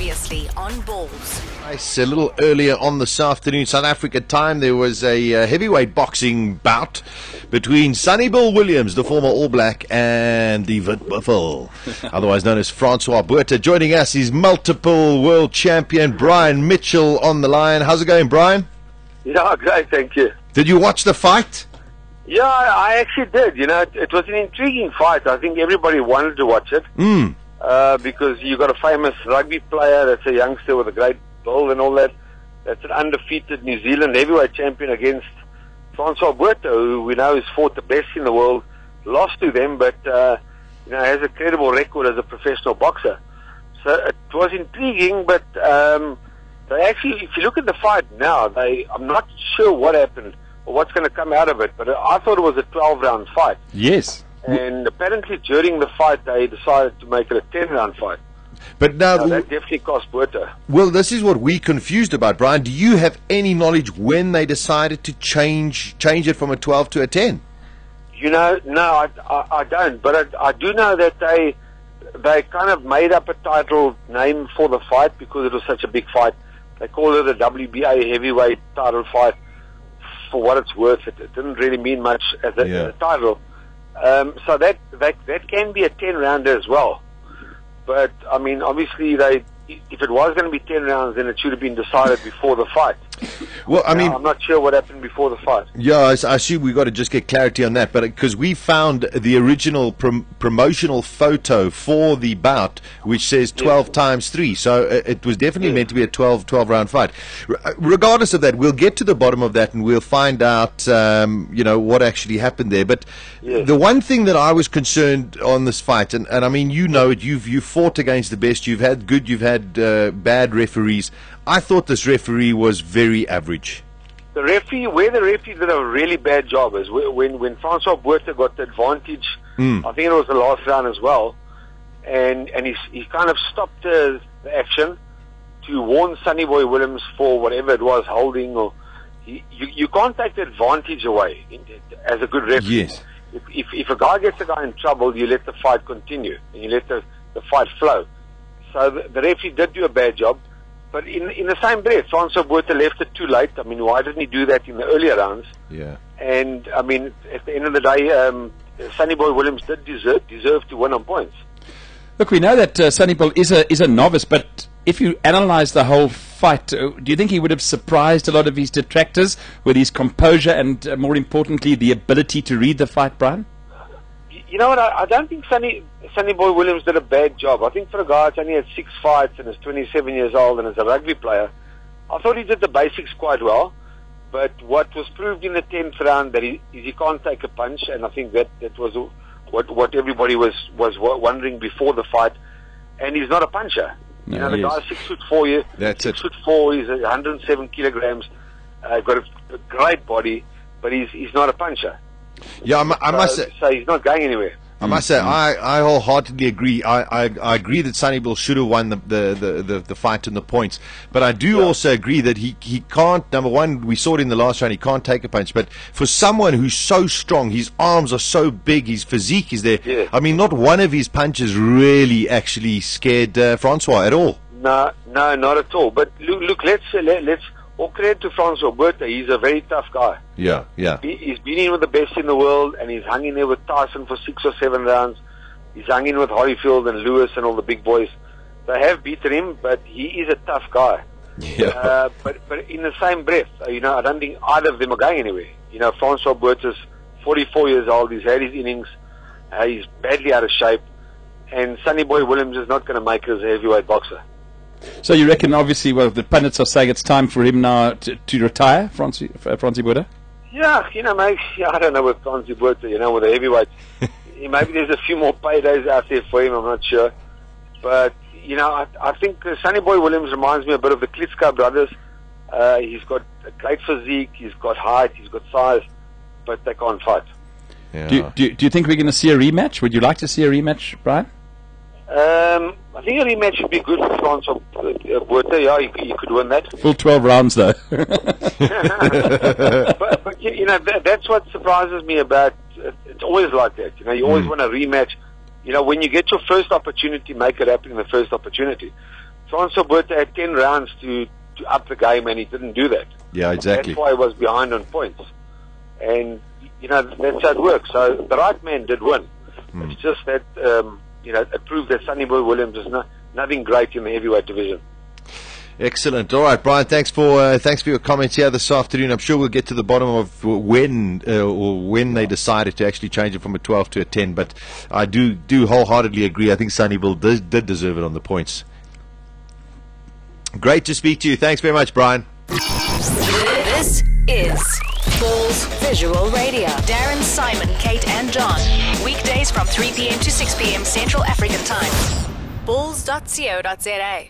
Previously on Balls. Nice. A little earlier on this afternoon, South Africa time, there was a heavyweight boxing bout between Sonny Bill Williams, the former All Black, and the Wit Buffel, otherwise known as Francois Botha. Joining us is multiple world champion Brian Mitchell on the line. How's it going, Brian? Yeah, great, thank you. Did you watch the fight? Yeah, I actually did. You know, it was an intriguing fight. I think everybody wanted to watch it. Because you got a famous rugby player that's a youngster with a great build and all that. That's an undefeated New Zealand heavyweight champion against Francois Botha, who we know has fought the best in the world, lost to them, but has a credible record as a professional boxer. So it was intriguing, but they actually, if you look at the fight now, I'm not sure what happened or what's going to come out of it, but I thought it was a 12-round fight. Yes. And apparently during the fight, they decided to make it a 10-round fight. But now that definitely cost Botha. Well, this is what we're confused about, Brian. Do you have any knowledge when they decided to change it from a 12 to a 10? You know, no, I don't. But I do know that they kind of made up a title name for the fight because it was such a big fight. They called it the WBA heavyweight title fight. For what it's worth, it didn't really mean much as a title. So that can be a 10-rounder as well. But, I mean, obviously, if it was going to be 10 rounds, then it should have been decided before the fight. Well, I mean, I'm not sure what happened before the fight. Yeah, I assume we've got to just get clarity on that. But because we found the original promotional photo for the bout, which says 12 times 3. So it was definitely meant to be a 12-round fight. Regardless of that, we'll get to the bottom of that and we'll find out, what actually happened there. But the one thing that I was concerned on this fight, and I mean, you know it, you've fought against the best, you've had good, you've had bad referees. I thought this referee was very average. The referee did a really bad job is when Francois Botha got the advantage. I think it was the last round as well, and he kind of stopped the action to warn Sonny Boy Williams for whatever it was holding. Or you can't take the advantage away as a good referee. Yes. If a guy gets a guy in trouble, you let the fight continue and you let the fight flow. So the referee did do a bad job. But in the same breath, Francois Botha left it too late. I mean, why didn't he do that in the earlier rounds? Yeah. And, I mean, at the end of the day, Sonny Boy Williams did deserve to win on points. Look, we know that Sonny Bill is a novice, but if you analyse the whole fight, do you think he would have surprised a lot of his detractors with his composure and, more importantly, the ability to read the fight, Brian? You know what, I don't think Sonny Boy Williams did a bad job. I think for a guy that's only had 6 fights and is 27 years old and is a rugby player, I thought he did the basics quite well. But what was proved in the 10th round that he can't take a punch, and I think that was what everybody was wondering before the fight. And he's not a puncher. No, the guy's 6'4". That's 6'4". He's 107 kilograms. Got a great body, but he's not a puncher. Yeah, I must say. So he's not going anywhere. I must say, I wholeheartedly agree. I agree that Sonny Bill should have won the fight and the points. But I do also agree that he can't, number one, we saw it in the last round, he can't take a punch. But for someone who's so strong, his arms are so big, his physique is there. Yeah. I mean, not one of his punches really actually scared Francois at all. No, not at all. But look, let's all credit to Francois Botha. He's a very tough guy. Yeah. He's been in with the best in the world, and he's hung in there with Tyson for 6 or 7 rounds. He's hung in with Holyfield and Lewis and all the big boys. They have beaten him, but he is a tough guy. Yeah. But in the same breath, I don't think either of them are going anywhere. Francois Botha's 44 years old. He's had his innings. He's badly out of shape, and Sonny Boy Williams is not going to make it as a heavyweight boxer. So you reckon, obviously, the pundits are saying it's time for him now to retire, Francie Botha? Yeah, maybe, I don't know with Francie Botha, with the heavyweights. Maybe there's a few more paydays out there for him, I'm not sure. But, I think Sonny Boy Williams reminds me a bit of the Klitschko brothers. He's got a great physique, he's got height, he's got size, but they can't fight. Yeah. Do you think we're going to see a rematch? Would you like to see a rematch, Brian? I think a rematch would be good for Francois Botha. Yeah, he could win that. Full 12 rounds, though. but that's what surprises me about. It's always like that. You always want a rematch. When you get your first opportunity, make it happen in the first opportunity. Francois Botha had 10 rounds to up the game, and he didn't do that. Yeah, exactly. That's why he was behind on points. And, that's how it works. So the right man did win. It's just that, it proved that Sonny Boy Williams is nothing great in the heavyweight division. Excellent. All right, Brian. Thanks for your comments here this afternoon. I'm sure we'll get to the bottom of when they decided to actually change it from a 12 to a 10. But I do wholeheartedly agree. I think Sunnyville did deserve it on the points. Great to speak to you. Thanks very much, Brian. This is Balls Visual Radio. Darren, Simon, Kate, and John. Weekdays from 3 p.m. to 6 p.m. Central African Time. Balls.co.za.